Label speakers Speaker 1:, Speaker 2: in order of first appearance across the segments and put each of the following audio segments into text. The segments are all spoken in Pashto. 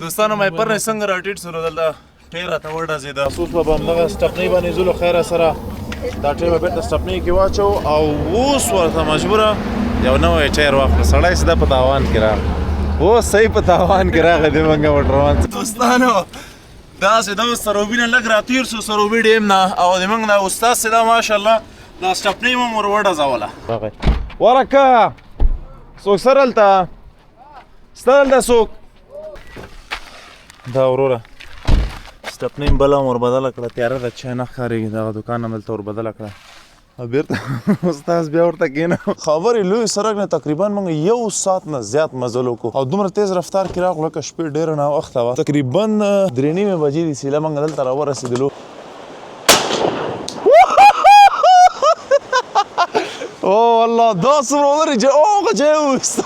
Speaker 1: دوستانو مې پر څنګه راټیټ سره دلته ټیر ته ورډازېده اوس به همدغه سټپنۍ باندې ځو له خیره سره دا ټیر به بېرته سټپنۍ کې واچو او اوس ورته مجبوره یو نوی ټیر واخلو سړی سیده په تاوان کې راغی اوس صحیح په تاوان کې راغی د منګه موټروان دوستانو داسې دا اوس سروبي نه لږ راتېر سو سروبي ډیم نه او د موږ دا استاد سیده ماشاءالله دا سټپنۍ مو ور وډزوله ورکه څوک سره هلته ستا دلته څوک دا وروره سټپنۍ بله هم وربدله کړه تیاره ده چای نه ښکارېږي دغه دوکان هم دلته وربدله کړه او بېرته استاذ بیا ورته کېنه خبرې لوی سړک نه تقریبا موږ 1 ساعت نه زیات مزل وکړو او دومره تیز رفتار کې راغلو لکه شپې ډېره ناوخته وه تقریبا 3:30 بجې دي سیله موږ دلته راورسېدلو او الله دا څومره لرې چې هغه ځای وویسته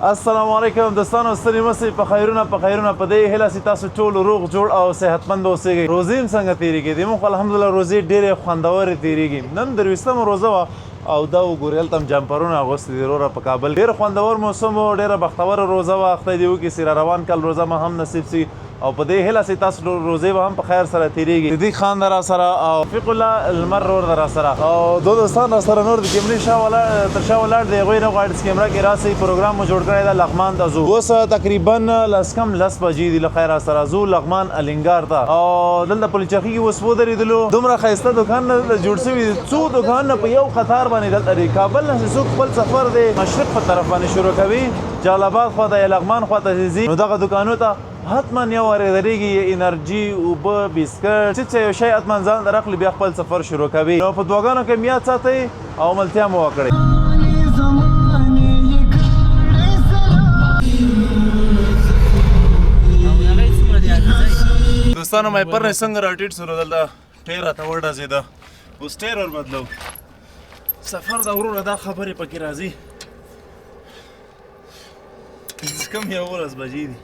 Speaker 1: السلام علیکم دوستانو ستړي مه سئ په خیرونه په دې هیله چې تاسو ټول روغ جوړ او صحتمند اوسئ روزې هم څنګه تېرېږي د موږ الحمدلله روزې ډېرې خوندورې تېرېږي نن 23مه روزه وه او دا وګورئ هلته هم جمپرونه اغوستي دي وروره په کابل ډېر خوندور موسم و ډېره بختوره روزه وه خدای دې وکړي چې را روان کال روزه ما هم نصیب سي او په دې هیله چې تاسو روزې به هم په خیر سره تېرېږي صدیق خان ده را سره او فیق الله المر ورور ده را سره او دو دوستان را سره نور د کیمرې تر شا ولاړ دی هغوی نه غواړي چې کیمره کې راسئ پروګرام مو جوړ کړی ده لغمان ته ځو اوس تقریبا 10 بجې دي له خیره سره ځو لغمان الینګار ته او دلته پلچرخي کې اوس ودرېدلو دومره ښایسته دوکانونه دلته جوړ شوي دي څو دوکانونه په یو قطار باندې دلته دي کابل نه چې څوک خپل سفر دی مشرق په طرف باندې شروع کوي جلال آباد خواته یا لغمان خواته چې ځي نو دغه دوکانو ته حتما یو ورېدرېږي انرژي اوبه بسکټ چې یو شی حتما ځان ته راخلي بیا خپل سفر شروع کوي نو په دعاګانو کې میاد ساتئ او ملتیا مو وکړئ دوستانو مې پر څنګه راټیټ سره دلته ټیر راته وډزېده اوس ټیر ور بدلو سفر د وروره دا خبرې پکې راځي کم 11 بجې دي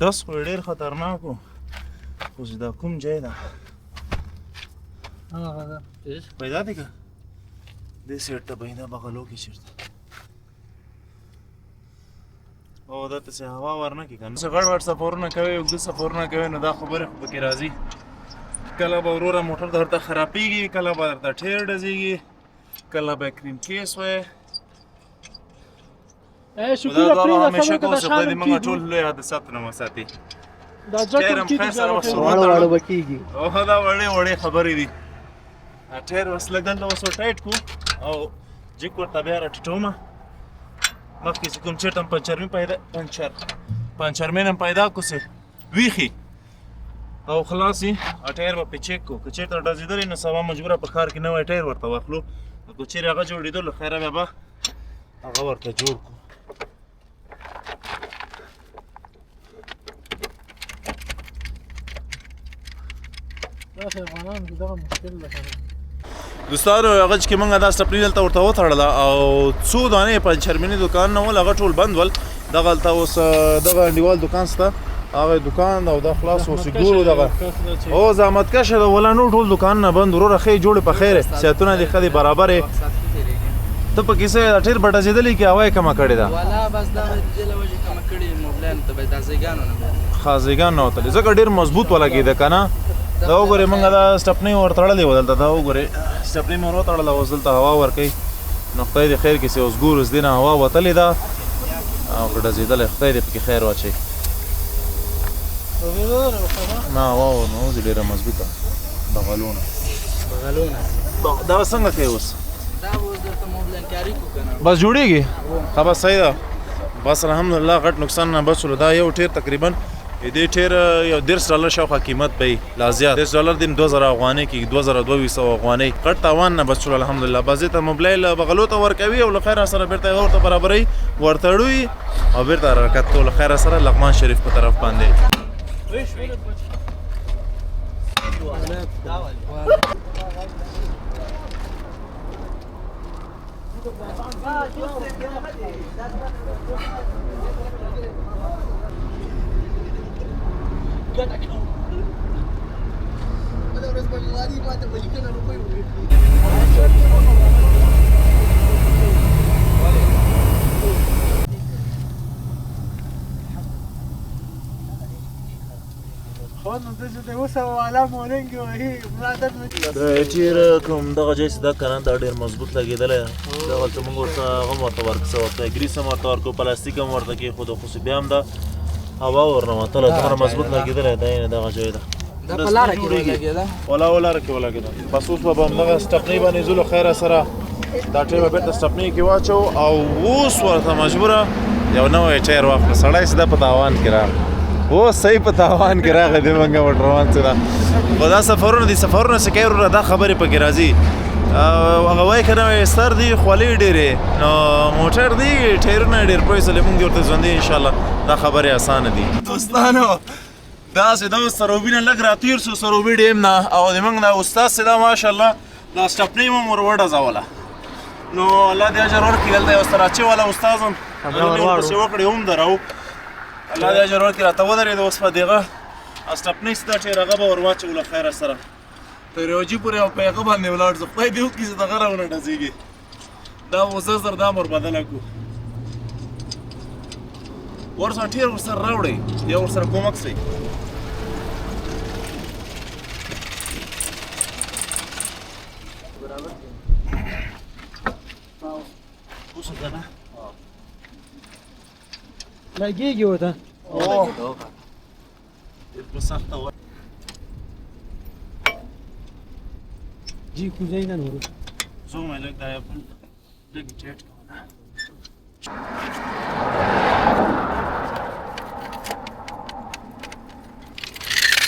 Speaker 1: داس خو ډېر خطرناک و خو چې دا کوم ځای ده پیدا دی که دې سیټ ته بهینه بغلو کې چېرته او دلته چې هوا ورنه کړي که نه څه غټ غټ سفرونه کوئ اوږده سفرونه کوئ نو دا خبرې خو پکې راځي کله به وروره موټر درته خرابېږي کله به درته ټیر ډزېږي کله به کریم کیس وی خدا دعا همیشه کوو چې خدای دې موږ ټول لوی حادثاتو نه وساتي ټیر هم خیر سره ورسره وتړو او دا وړې خبرې دي ټیر اوس لږ دلته اوس ټایټ کړو او جیک ورته بیا راټیټومه مخکې چې کوم چېرته هم پنچرمین هم پیدا کړو چې ویښي او خلاص یې ټایر به پرې چیک کړو که چېرته ډزېدلی نو سبا مجبوره په ښار کې نوی ټایر ورته واخلو او که چېرې هغه جوړېدو له خیره بیا به هغه ورته جوړ کړو دوستانو هغه چې موږ دا سټپنۍ دلته ورته وتړله او څو دانې پنچرمیني دوکان نه ول هغه ټول بند ول دغه هلته اوس دغه انډیوال دوکان شته هغه دوکان او دا خلاص اوس ګورو دغه او زحمت کشه ده ولا نور ټول دوکانونه بند وروره ښې جوړې په خیرې صحتونه دې ښه دي برابرې ته په کیسه دا ټیر بډزېدلې کې هوا یې کمه کړې ده والا بس دا دې له وجې کمه کړې موبلین ته به دا زیګانو نه ښه زیګان نه وتلې ځکه ډېر مضبوط ولګېده که نه دا وګورئ موږ دا سټپنۍ ورتړلې وه دلته دا وګورئ سټپنۍ مې ور وتړله اوس دلته هوا ورکوي نو خدای دې خیر کړي چې اوس ګورو اوس دې نه هوا وتلې ده او که ډزېدلی خدای دې پکې خیر واچوي نه هوا نو اوس ډېره مضبوطه بغلونه دا به څنګه کوې اوس دا به اوس درته موبلین کاري کړو که نه بس جوړېږي ښه بس صحیح ده بس الحمدلله غټ نقصان نه بچ شولو دا یو ټیر تقریبا دې ټیر یو $10 شاوخوا قیمت به وي لا زیات $10 دې 2000 افغانۍ کېږي 2200 افغانۍ غټ تاوان نه بچ شولو الحمدلله بس دې ته موبایل بغلو ته ورکوي او له خیره سره بېرته یې ورته برابروي ورتړوي او بېرته حرکت کوو له خیره سره لغمان شریف په طرف باندې د چیرې کوم دغه ځای چې دا کنه دا ډېر مضبوط لګېدلی دغلته موږ ورته هم ورته ورکړه ورته ګریس هم ورته ورکړو پلاستیک هم ورته کېښودو خو بیا هم دا هوا ورنه وتله دومره مضبوط لګېدلی دا یعنې دغه ځای ده
Speaker 2: دا په لاره کې ولګېده
Speaker 1: لاره کې ولګېده بس اوس به همدغه سټپنۍ باندې ځو له خیره سره دا ټی به بېرته سټپنۍ کې واچو او اوس ورته مجبوره یو نوی ټایر واخله سړی سیده په تاوان کې راغی اوس صحیح په تاوان کې راغی دی موږ موټروان څه ده خو دا سفرونه دي سفرونه چې کوي وروره دا خبرې پکې راځي هغه وایي که نه ستر دي خولۍ ډېرې نو موټر دي ټایرونه ډېر پوه سلې موږ ورته ژوندي انشاءالله دا خبرې اسانه دي دوستانو داسې دا اوس سروبي نه لږ راتېر سو سروبي ډیم نه او د موږ نه استاد چې دا ماشاءالله دا سټپنۍ هم ور وډزوله نو الله دې اجر ورکړي دلته یو ستراچې والا استاد هم ورپسې وکړې هم درو الله دې اجر ورکړي راته ودرېد اوس په دغه سټپنۍ ستا ټایر هغه به ور واچو له خیره سره تر روجي پورې او په هغه باندې ولاړ زه خدای دې وکړي چې دغه راونه ډزېږي دا اوس زر زر دا ور بدله کړو ورسره ټایر ورسره راوړئ یا ورسره کومک سئ
Speaker 2: لګېږي ورته
Speaker 1: سخته وه
Speaker 2: جی کوزی نه نورو
Speaker 1: زه مې لږ دا لږ ټیټ کوم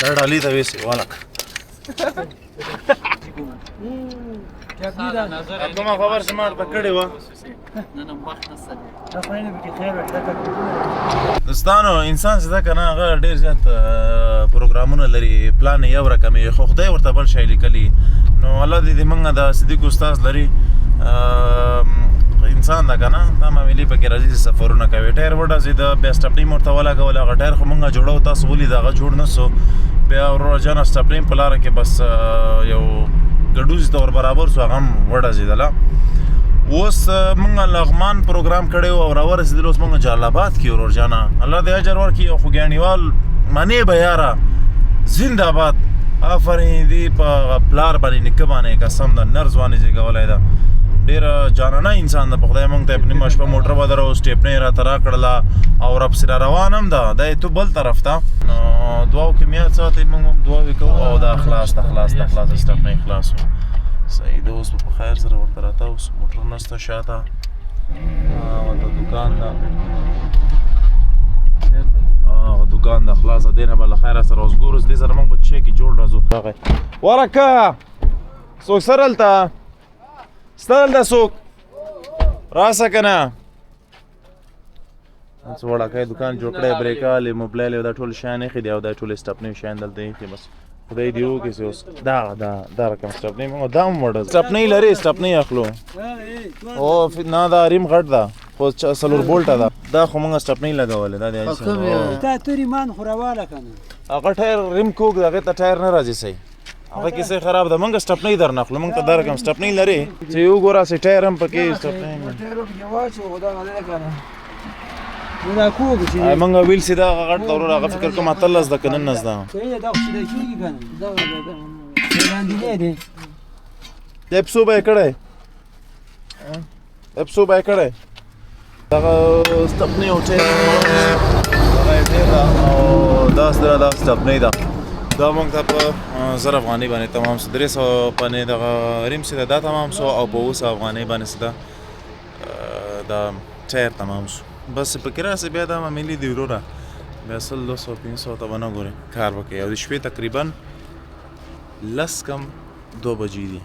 Speaker 1: دا ډالۍ ته ویسې والک کومه خبر چې ما ورته کړې وه دوستانو انسان چې ده که نه هغه ډېر زیات پروګرامونه لري پلان یې یو رقم وي خو خدای ورته بل شی لیکلي نو الله دې موږ د صدیق استاد لري انسان ده که نه دا معاملې پکې راځي چې سفرونه کوي ټایر وډزېده بیا سټپنۍ مې ورته ولګوله هغه ټایر خو موږ جوړو تاسو ولید هغه جوړ نه سو بیا وروره جانه سټپنۍ په لاره کې بس یو ګډوزي ته ور برابر سو هغه هم وډزېدله اوس موږ لغمان پروګرام کړی و او راورسېدلو اوس موږ جلال آباد کې ورور جانه الله دې اجر ورکړي او خوږیاڼیوال منې به یاره زنده آباد آفرین دې په پلار باندې نیکه باندې قسم ده نر ځوانې زېږولی ده ډېره جانانه انسان ده په خدای موږ ته یې په نیمه شپه موټر ودرو سټېپنۍ یې راته راکړله او راپسې را روان هم ده دا یې تو بل طرف ته نو دعاو کې میاد ساتئ موږ هم دعاوې کوو او دا خلاص ده خلاص ده خلاص ده سټېپنۍ خلاص و صحیح ده اوس به په خیر سره ورته راته اوس موټر نسته شاته ورته دوکان ده دوکان ده خلاصه دی نه به له خیره سره اوس ګورو دې سره موږ په چی کې جوړ راځو ورکه څوک سره هلته ستا دلته څوک راسه که نه څه وړکی دوکان جوړ کړی بریکال یې موبلایل یې دا ټول شیان ایښي دي او دا ټولې سټپنۍ شیان دلته ایښي بس خدای دې وکړي چې اوس دا رقم سټپنۍ موږ دا هم وړل سټپنۍ لرې سټپنۍ اخلو او نه دا ریم غټ ده خو څلور بولټه ده دا خو موږ سټپنۍ لګولې دا د
Speaker 2: تا تورې مان خو راواله که نه
Speaker 1: هغه ټایر ریم کوږ د هغې ته ټایر نه راځي صحیح هغه کیسې خراب ده موږ سټپنۍ در نه اخلو موږ ته دا رقم سټپنۍ لرې چې وګوره چې ټایر هم پکې سټپنۍ
Speaker 2: دا کوږ چې
Speaker 1: موږ ویل چې دا هغه غټ ده ورور هغه فکر کوم اتلس ده که نولس ده
Speaker 2: صحیح ده دا خو سیده کېږي که نه دغه لاندینی دی
Speaker 1: اپسو به یې کړی اپسو به یې کړی دغه سټپنۍ او ټایر دغه یې ټایر ده او دا سټپنۍ ده دا موږ ته په 1000 افغانۍ باندې تمام سو 300 باندې دغه ریم چې دا تمام سو او په 200 افغانۍ باندې دا ټایر تمام سو بس پکې راسې بیا دا معاملې دي وروره بیا 100 200 500 ته به نه ګورې کار وکړې او د شپې تقریبا 10 کم 2 بجې دي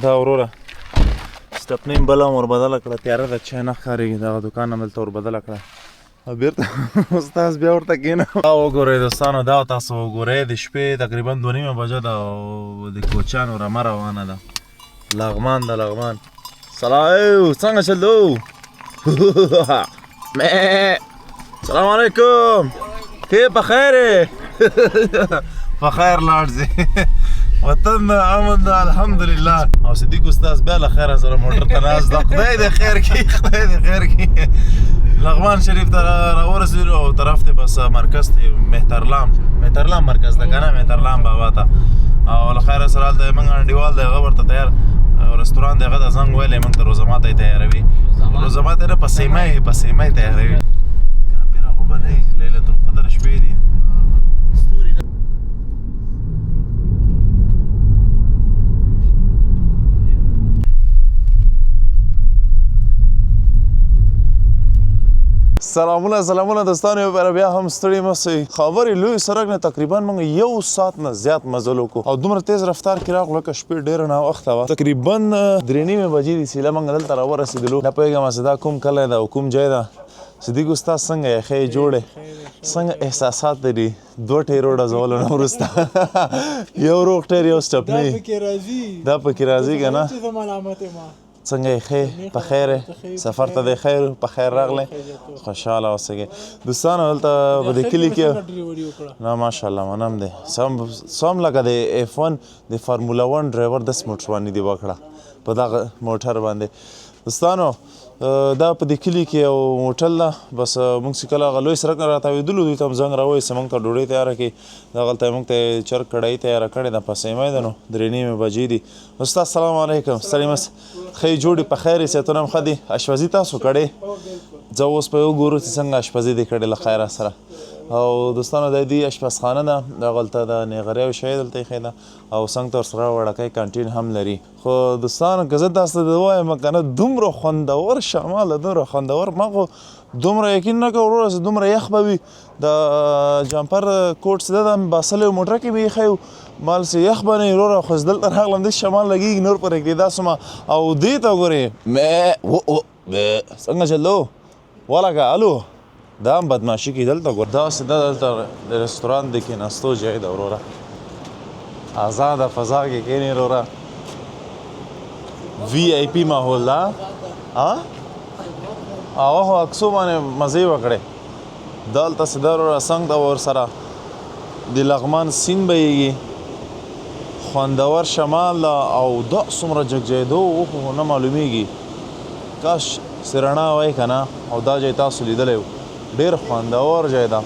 Speaker 1: دا وروره سټپنۍ بله هم وربدله کړه تیاره ده چای نه ښکارېږي دغه دوکان هم دلته وربدله کړه او بیرته استاد بیا ورته کېنه دا وګورئ دوستانو دا تاسو وګورئ د شپې تقریبا 2:30 بجه ده او د کوچیانو رمه روانه ده لغمان ده لغمان سلام څنګه چلو السلام علیکم كيف بخير په خیر لاړ ځي وطن امن ده الحمدلله او صدیق استاد بیا له خیره سره موټر ته ناست ده خدای دې خیر کړي خدای دې خیر کړي لغمان شریف ته راورسېدلو او طرف ته بس مرکز ته مهترلام مرکز ده که نه مهترلام بابا ته او له خیره سره هلته موږ انډیوال دی هغه ورته تیار رستوران دی هغه ته زنګ ویلی موږ ته روزه ماته یې تیاروي روزه ماته نه په سیمه یې تیاروي کافره خو به نه وي لیلة القدر شپې دي سلامونه دوستانو پر بیا هم ستړي مه شئ خبرې لوی سړک نه تقریبا موږ 1 ساعت نه زیات مزل وکړو او دومره تیز رفتار کې راغلو لکه شپې ډېره ناوخته وه تقریبا 3:30 بجې دي سیله موږ دلته راورسېدلو نه پوهېږم چې دا کوم کلی ده او کوم ځای ده صدیق استاد څنګه یې ښه یې جوړې څنګه احساسات لري 2 ټیرو ډزولو نه وروسته یو روغ ټیر یو سټپنی دا پکې راځي که نه څنګه یې ښې په خیر سفر ته د خیر په خیر راغلی خوشحاله اوسئ دوستانو دلته په دې کلي کې نه ماشاءالله منم دی سم لکه د F1 د فارمولا 1 ډرایور داسې موټرواني دې وکړه په دغه موټر باندې دوستانو دا په دې کلي کې یو موټل ده بس موږ چې کله هغه لوی سړک نه راتاوېدلو دوی ته هم زنګ راوایست موږ ته ډوډۍ تیاره کړي دغلته یې موږ ته چرګ کړایي تیاره کړې ده په سیمی ده نو 3:30 بجې دي استاد سلام علیکم ستړي مه ښه یې جوړې په خیر یې صحتونه هم ښه دي اشپزي تاسو کړې زه اوس به وګورو چې څنګه اشپزي دې کړې له خیره سره او دوستانو دا دې اشپزخانه ده دغلته د نیغرۍ او شی دلته ایښې ده او څنګ ته ورسره وړکی کانټین هم لري خو دوستانو که زه تاسو ته ووایم که نه دومره خوندور شمال دومره خوندور ما خو دومره یقین نه کوم وروره چې دومره یخ به وي د جمپر کوټ چې ده د باسلی موټر کې به یې ښی مال چې یخ به نه وي وروره خو چې دلته راغلم داسې شمال لګېږي نور په رږدېدا سومه او دې ته ګورې څنګه چلو ولکه الو دا هم بدماشي کې دلته ګور داسې ده دلته د رستوران د کېناستو ځای ده وروره آزاده فضا کې کښېنې وروره VIP ماحول ده هغه خو عکسو باندې مزې وکړې دلته چې ده وروره څنګ ته ورسره د لغمان سیند بهیږي خوندور شمال ده او دا څومره جګجېدو خو نه معلومیږي کاش سرنا وای که نه او دا ځای تاسو لیدلی و ډېر خوندور ځای ده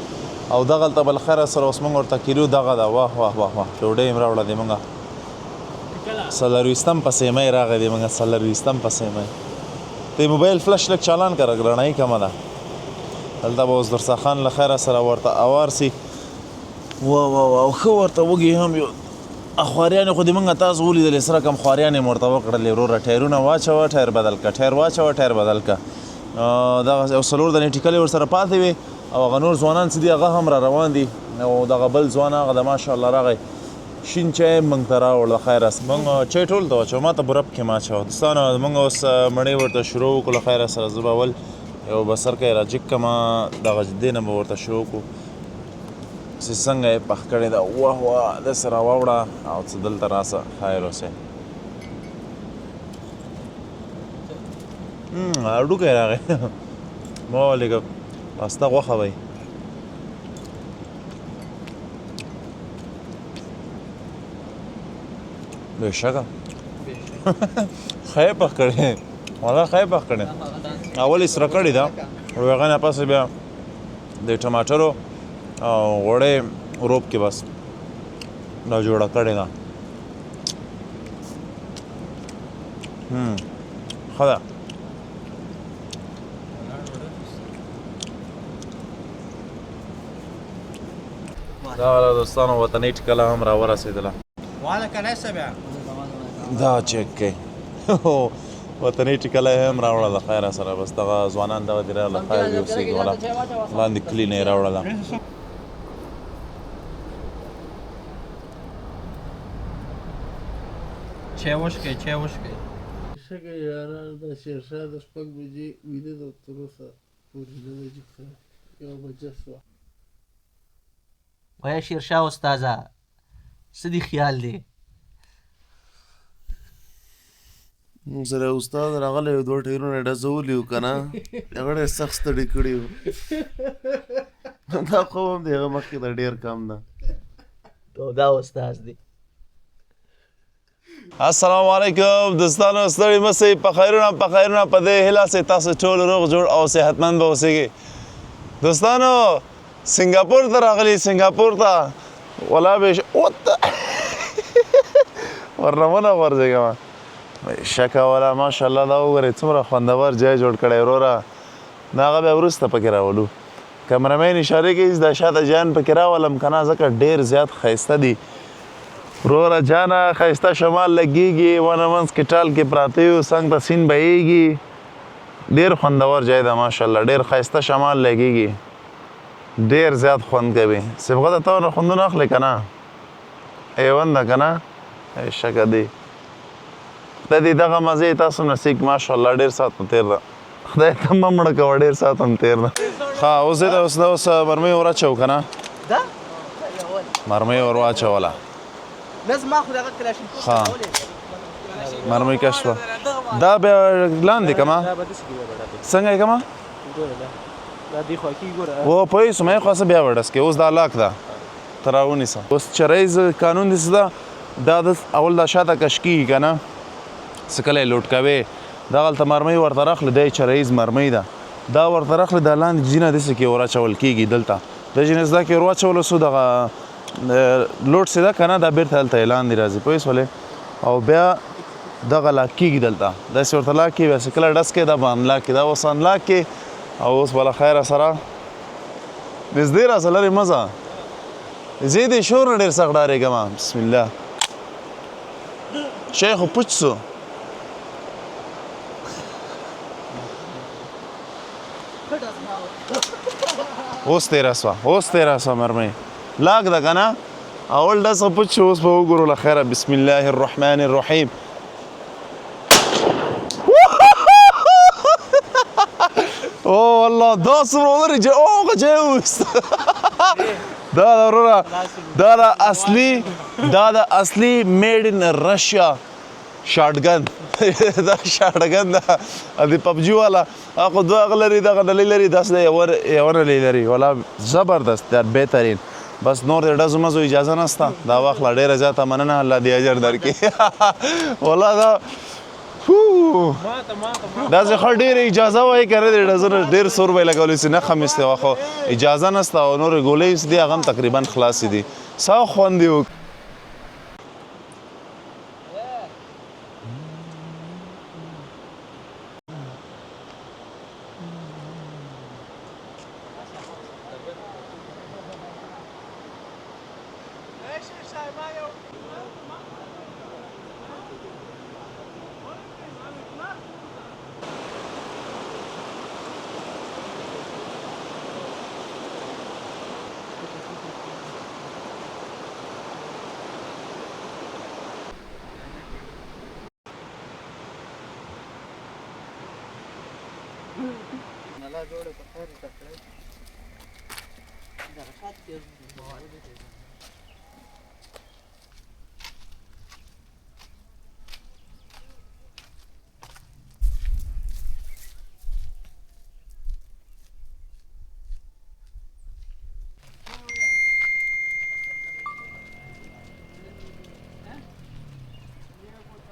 Speaker 1: او دغلته بل خیره سره اوس موږ ورته کیلو دغه ده واه واه واه واه ډوډۍ یې راوړه دی موږ 420 په سیمۍ راغی دی موږ 420 په سیمۍ ته موبایل فلش لږ چالان کړه رڼایي کمه ده دلته به اوس درساخان له خیره سره ورته اوار سي واه واه واه او ښه ورته وږي هم یو خواريانې خو دې موږ تاسو ولیدلې سره کم خواريانې مې ورته وکړلې وروره ټایرونه واچوه ټایر بدل کړه ټایر واچوه ټایر بدل کړه دغه یو 4 دانې ټیکلې ورسره پاتې وې او هغه نور ځوانان چې دي هغه هم را روان دي او دغه بل ځوان هغه د ماشاءالله راغی شین چای موږ ته راوړ د خیره موږ چای ټول ته واچوه ما ته برب کې ما اچوه دوستانو موږ اوس مڼې ورته شروع وکړو له خیره سره زه به اول یو بسر کې را جګ کړم دغه دې نه به ورته شروع کړو چې څنګه یې پخ کړې ده واه واه داسې را واوړه او څه دلته راسه خیر اوسئ هډوکی راغی ما ولیکه پاسته غوښه به بېشکه ښه یې پخ کړې والله ښه یې پخ کړې اول یې سره کړې ده او هغه نه پسې بیا د ټماټرو او غوړې روب کې بس دا جوړه کړې ده ښه ده دا دوستانو وطني ټکله هم راورسېدله دا چک کوي وطني ټکله یې هم راوړله د خیره سره بس دغه ځوانان دغه دې راغله خیر دې اوسېږي والا لاندې کلي نه یې راوړله
Speaker 2: چای وشکئ
Speaker 3: شګه یاره د شیرشاه د 6 بجې ویده ده تر اوسه پورې 2 بجې ښه 1 بجه شوه
Speaker 4: وایه شیرشاه استاذه څه دې خیال دی
Speaker 5: موږ سره استاد راغلی و 2 ټیرونه ډزولي وو که نه هغه ډېر سخت ستړي کړي وو دا خو هم د هغه مخکې ته ډېر کم ده
Speaker 4: او دا استاد دی.
Speaker 1: السلام علیکم دوستانو، ستړي مه سئ. په خیرونه په دې هیله چې تاسو ټول روغ جوړ او صحتمند به اوسیږئ. دوستانو سنګاپور ته راغلي، سنګاپور ته ولا به ورنه ونه غورځېږم شکه والا ماشاءالله. دا وګورئ څومره خوندور ځای جوړ کړی وروره. دا هغه بیا وروسته پکې راولو. کمرمین اشاره کوي دا شاته جان پکې راولم که نه، ځکه ډېر زیات ښایسته دي وروره. جانه ښایسته شمال لګېږي، ونه منځ کې ټال کې پراته یو، څنګ ته سیند بهیږي. ډېر خوندور ځای ده ماشاءالله، ډېر ښایسته شمال لګېږي، ډېر زیات خوند کوي. صبغه ته ته خوندونه اخلې که نه؟ ایون ده که نه؟ شکه دی د دې دغه مزې تاسو نصیب ماشاءالله ډېر ساعت مو تېر ده. خدای ته مه مړه کوه، ډېر ساعت هم تېر ده. ښه اوس دې ته اوس مرمۍ ور اچوو که نه؟
Speaker 4: دا
Speaker 1: مرمۍ ور واچوله.
Speaker 4: لازم اخذ هغه کلاشینکوف
Speaker 1: ها مرمۍ کش شوه. دا بیا لاندې کمه څنګه یې کمه و پوه سوم یې خواسته بیا وډس کې. اوس دا لاک ده ته راونیسه. اوس چرایز قانون داسې ده، دا د اول دا شاته کش کېږي که نه، څه کله یې لوټ کوې دغلته مرمۍ ورته راخلې، دا یې چرایز مرمۍ ده، دا ورته راخلې، دا لاندې جینه داسې کې ور اچول کېږي. دلته دا جینس دا کې ور واچولو سو دغه لوډ سي ده که نه، دا بېرته هلته یې لاندې راځي پوه شولې. او بیا دغه لاک کېږي دلته، داسې ورته لاک کېږي، بیا چې کله ډس کوې دا به انلاک کړي. دا اوس انلاک کړي او اوس بله خیره سره نږدې راسه لرې مه ځه. زه دې شور نه ډېر سخت ډارېږم. بسم الله شی خو پوچ سو. اوس تېره سوه، اوس تېره سوه مرمۍ لاک ده که نه. اول ډس خو پوچ شو، اوس به وګورو له خیره. بسم الله الرحمن الرحیم. او الله دا څومره ولري چې اوغه ځای وویسته. دا د وروره دا د اصلي میډ ان رشیا شاټګن. دا شاټګن ده د پبجي والا هغه دوه هغه لري، دغه نلۍ لري، داسې د یوه نلۍ لري والا زبردست دی بهترین. بس نور د ډزو مزو اجازه نشته. دا واخله ډېره زیاته مننه، الله دې اجر درکړي. والا دا داسې ښه ډېرې اجازه وایي که نه د ډزو نه ډېر سور به یې لګولی سي نه خمیستې وه، خو اجازه نشته او نورې ګولۍ چې دي هغه هم تقریبا خلاصې دي. څه خوند یې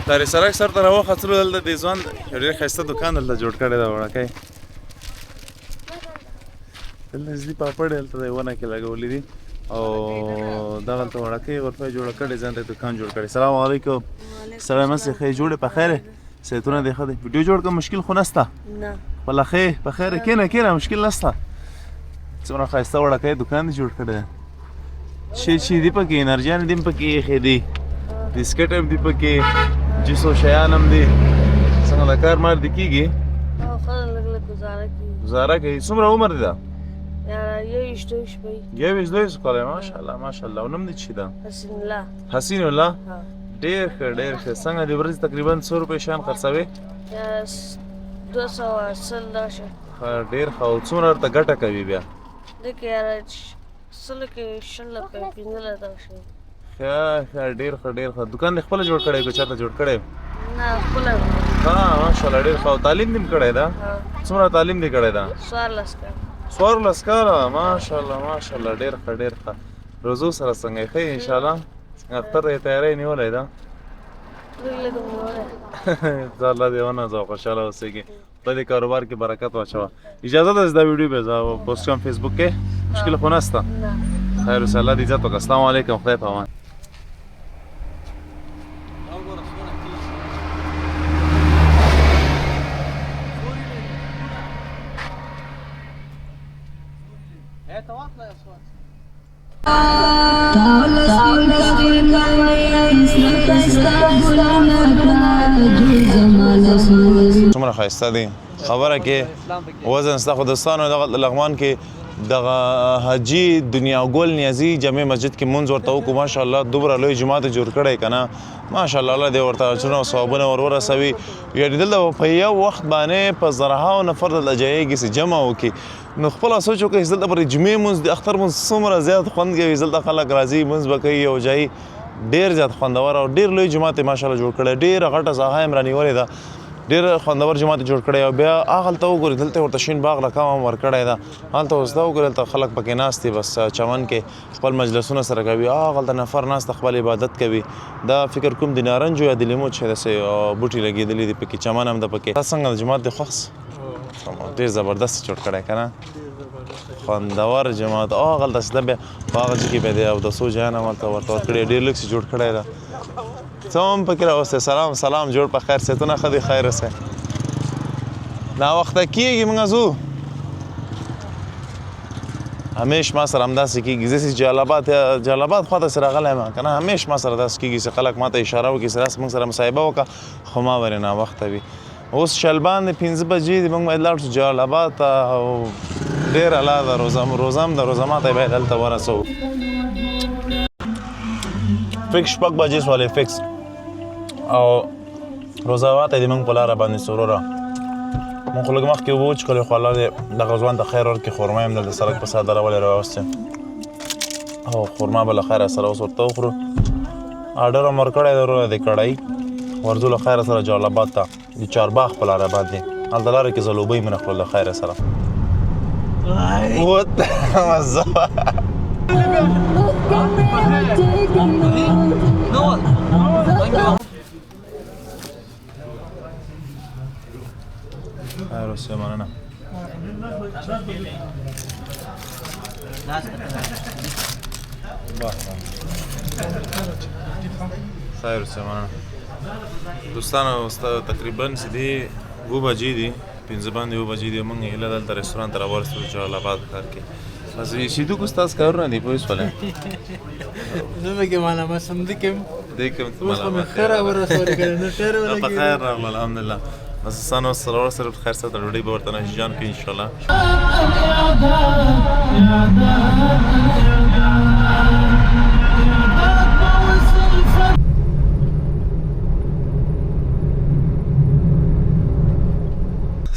Speaker 1: داري سرک سر ته راوختلو. دلته د ځوان یو ډېر ښایسته دوکان دلته جوړ کړی ده وړکی. دلته نږدې پاپړ دلته د ونه کې لګولي دي او دغلته وړکی غرفه جوړه کړې، ځان ته دوکان جوړ کړی. سلام علیکم. سړی مسې ښې جوړې په خیرې صحتونه دې ښه دی؟ ویډیو جوړ کړه مشکل خو نشته؟ نه والله ښې په خیرې کښېنه مشکل نشته. څومره ښایسته وړکی دوکان دې جوړ کړی دی. شی دي پکې، انرجیان دي هم پکې ایښې دي، بسکټ هم دي پکې، جیسو شیان هم دي. څنګه د کار مار دې کېږي؟ ګزاره کوي. څومره عمر دی دا؟ 21 کاله. ماشاءالله ماشاءالله. او نوم دې څه ده؟ حسین الله. ډېر ښه ډېر ښه. څنګه د ورځې تقریبا 100 روپۍ شیان خرڅوې؟ 280 ښه ډېر ښه. او څومره ورته ګټه کوي بیا؟ ښه ښه ډېر ښه ډېر ښه. دوکان دې خپله جوړ کړی که چاته جوړ کړی؟ نه خپله. ها ماشاءالله ډېر ښه. او تعلیم دې هم کړی ده؟ څومره تعلیم دې کړی ده؟ 14 کاله. ماشاءالله ماشاءالله ډېر ښه ډېر ښه. روزو سره څنګه یې ښه یې انشاءالله اختر یې تیاری نیولی ده زه الله دې ونازوه خوشحاله اوسېږي خدای دې کاروبار کې برکت واچوه اجازه ده چې دا ویډیو به زه پوسټ کړم فیسبوک کې مشکل خو نشته خیر اوسه الله دې عزت وکړه السلام علیکم خدای په امان څومره ښایسته دی خبره کې وزن ستا خو دوستانو دغه لغمان کې دغه حاجي دنیا ګل نیازي جامع مسجد کې مونځ ورته وکړو ماشاءالله دومره لوی جومات یې جوړ کړی که نه ماشاءالله الله دې ورته اجرونه او ثوابونه ور ورسوي یعنې دلته په یو وخت باندې په زرهاو نفر دلته جایږي چې جمع وکړي نو خپله سوچ وکړئ چې دلته پر جمعې مونځ د اختر مونځ څومره زیات خوند کوي دلته خلک راځي مونځ به کوي یو ځای ډېر زیات خوندور او ډېر لوی جومات یې ماشاءالله جوړ کړی ډېره غټه ساحه یې رانیولې ده ډېر خوندور جومات جوړ کړی او بیا هغلته وګورئ دلته ورته شین باغ رقم هم ورکړی ده هلته اوس دا وګورئ هلته خلک پکې ناست دي بس چمن کې خپل مجلسونه سره کوي هغلته نفر ناست خپل عبادت کوي دا فکر کوم د نارنجو یا د لیمو چې داسې بوټي لګېدلي دي پکې چمن هم ده پکې دا څنګه د جومات دی خوښ ډېر زبردست جوړ کړی که نه خوندور جومات هغلته چې ده بیا په هغه ځای کې بیا د اودسو ځایونه هم هلته ورته ورکړي ډېر لږ جوړ کړی ده څه هم پکې راوستی سلام جوړ په خیر صحتونه ښه دي خیر اوسئ ناوخته کېږي موږ ځو همیش ما سره همداسې کېږي زه چې جلالاباد خواته چې راغلی یم که نه همیش ما سره داسې کېږي چې خلک ما ته اشاره وکړي چې داسې موږ سره مصاحبه وکړه خو ما ورې ناوخته وي اوس شلبان د 5 بجې دي موږ باید لاړ شو جلالاباد ته او ډېره لار ده روزه هم ده روزه ماته باید هلته ورسوو فکس 6 بجې سولې فکس او روزه ماته دې موږ په لاره باندې سروره مونږ خو لږ مخکې اوبه وچښلې خو الله دې دغه ځوان ته خیر ورکړي خرما یې هم دلته سړک په سر درولې راوستې او خرما به له خیره سره اوس ورته وخورو آډر هم ورکړی دی وروره د کړایي ورځو له خیره سره جلالاباد ته د چارباغ په لاره باندې هلته لاره کې ځلوبۍ مې نه خورو له خیره سره مزه خیر اوسئ مننه خیر اوسئ مننه دوستانو تقریبا چې دي 2 بجې دي 5 باندې 2 بجې دي موږ هیله دلته رستورانت ته راورسېدو جلالاباد ښار کې بس شیدو کو ستاسو کارونه دي پوه شولې
Speaker 2: زه به کې معلومه سم دي کوم
Speaker 1: دې کوم
Speaker 2: اوس خو مې خیر ورسولې که نه خیر ولګېد
Speaker 1: په خیر راغله الحمدلله بس سانو سره صرف خیر سره ډوډۍ به ورته نشجان کوي انشاءالله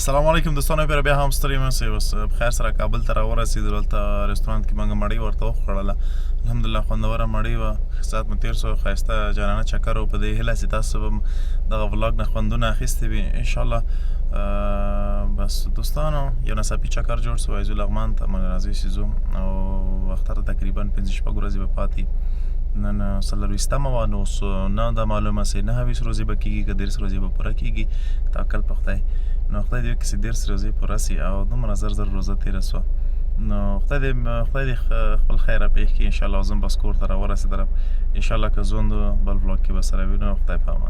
Speaker 1: السلام علیکم دوستانو بیا هم ستړي مه شئ بس په خیر سره کابل ته راورسېدلو هلته رستورانت کې موږ مړۍ ورته وخوړله الحمدلله خوندوره مړۍ وه ښه ساعت مو تېر سو ښایسته جانانه چکر و په دې هیله چې تاسو به دغه ولاګ نه خوندونه اخیستې وي انشاءالله بس دوستانو یو ناڅاپي چکر جوړ سوی ځو لغمان ته موږ راځئ چې ځو او اختر تقریبا 5-6 ورځې به پاتې نن 24مه وه نو اوس نه ده معلومه چې 29 ورځې به کېږي که 30 ورځې به پوره کېږي توکل په خدای نو خدای دې وکړي چې 30 ورځې پوره سي او دومره زر روزه تېره سوه نو خدای دې خپل خیر پېښ کړي انشاءالله او زه هم بس کور ته راورسېدلم انشاءالله که ژوند بل بلاګ کې به سره وینو خدای په امان